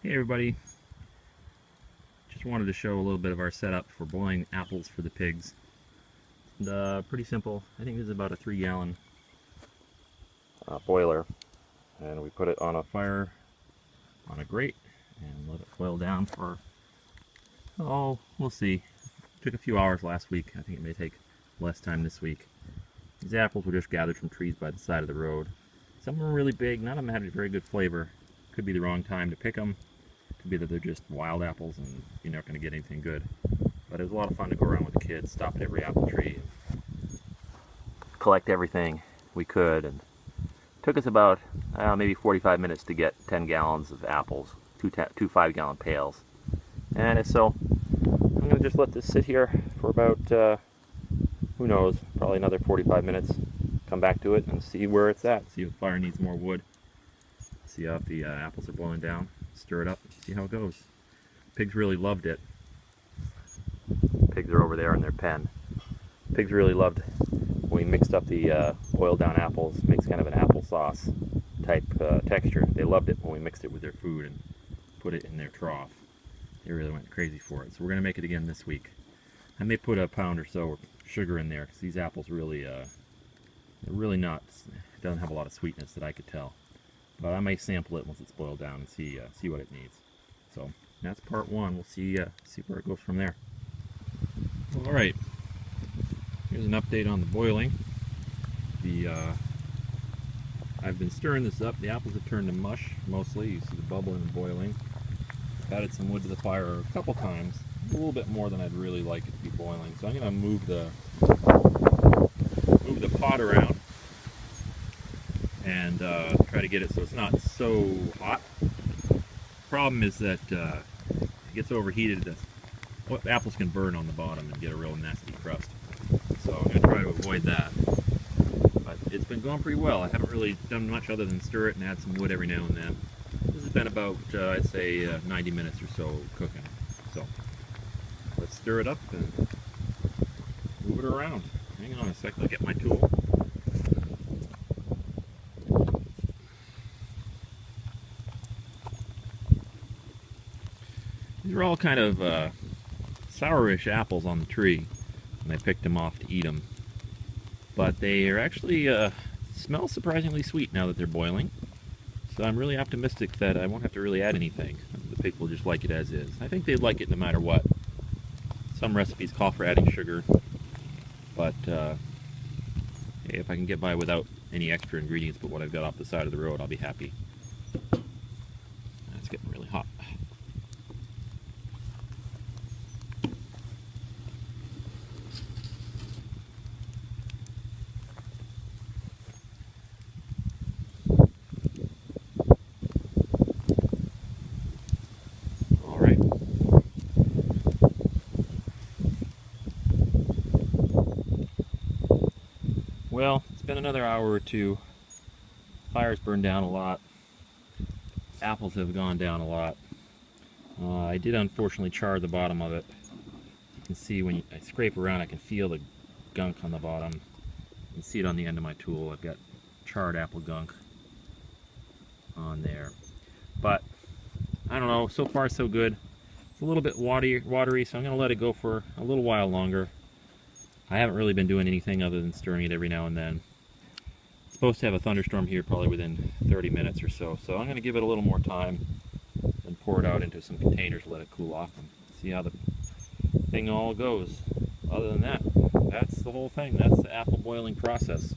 Hey everybody, just wanted to show a little bit of our setup for boiling apples for the pigs. And, pretty simple. I think this is about a 3-gallon boiler, and we put it on a fire on a grate and let it boil down for, oh, we'll see. It took a few hours last week. I think it may take less time this week. These apples were just gathered from trees by the side of the road. Some were really big, none of them had a very good flavor. Could be the wrong time to pick them. Could be that they're just wild apples and you're not going to get anything good. But it was a lot of fun to go around with the kids, stop at every apple tree, and collect everything we could. And it took us about maybe 45 minutes to get 10 gallons of apples, two 5-gallon pails. And so I'm going to just let this sit here for about, who knows, probably another 45 minutes. Come back to it and see where it's at, see if the fire needs more wood. See how if the apples are boiling down, stir it up, see how it goes. Pigs really loved it. Pigs are over there in their pen. Pigs really loved when we mixed up the boiled down apples, makes kind of an applesauce type texture. They loved it when we mixed it with their food and put it in their trough. They really went crazy for it. So we're going to make it again this week. I may put a pound or so of sugar in there because these apples really, they're really not, it doesn't have a lot of sweetness that I could tell. But I may sample it once it's boiled down and see what it needs. So that's part one. We'll see where it goes from there. All right. Here's an update on the boiling. I've been stirring this up. The apples have turned to mush mostly. You see the bubbling and boiling. I've added some wood to the fire a couple times. A little bit more than I'd really like it to be boiling. So I'm going to move the pot around and try to get it so it's not so hot. Problem is that it gets overheated. The apples can burn on the bottom and get a real nasty crust. So I'm going to try to avoid that. But it's been going pretty well. I haven't really done much other than stir it and add some wood every now and then. This has been about, I'd say, 90 minutes or so cooking. So let's stir it up and move it around. Hang on a second, I'll get my tool. These are all kind of sourish apples on the tree, and I picked them off to eat them. But they are actually smell surprisingly sweet now that they're boiling. So I'm really optimistic that I won't have to really add anything. The pig will just like it as is. I think they'd like it no matter what. Some recipes call for adding sugar, but if I can get by without any extra ingredients but what I've got off the side of the road, I'll be happy. It's getting really hot. Well, it's been another hour or two. Fire's burned down a lot. Apples have gone down a lot. I did unfortunately char the bottom of it. You can see when I scrape around, I can feel the gunk on the bottom. You can see it on the end of my tool. I've got charred apple gunk on there. But I don't know, so far so good. It's a little bit watery, so I'm going to let it go for a little while longer. I haven't really been doing anything other than stirring it every now and then. It's supposed to have a thunderstorm here probably within 30 minutes or so, so I'm going to give it a little more time and pour it out into some containers, let it cool off, and see how the thing all goes. Other than that, that's the whole thing. That's the apple boiling process.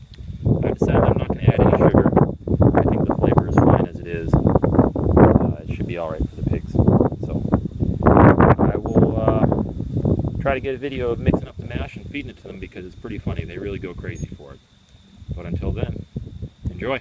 I've decided I'm not going to add any sugar. I think the flavor is fine as it is. It should be alright for the pigs. So I will try to get a video of mixing up the mash and feeding it to them because it's pretty funny. They really go crazy for it. But until then, enjoy.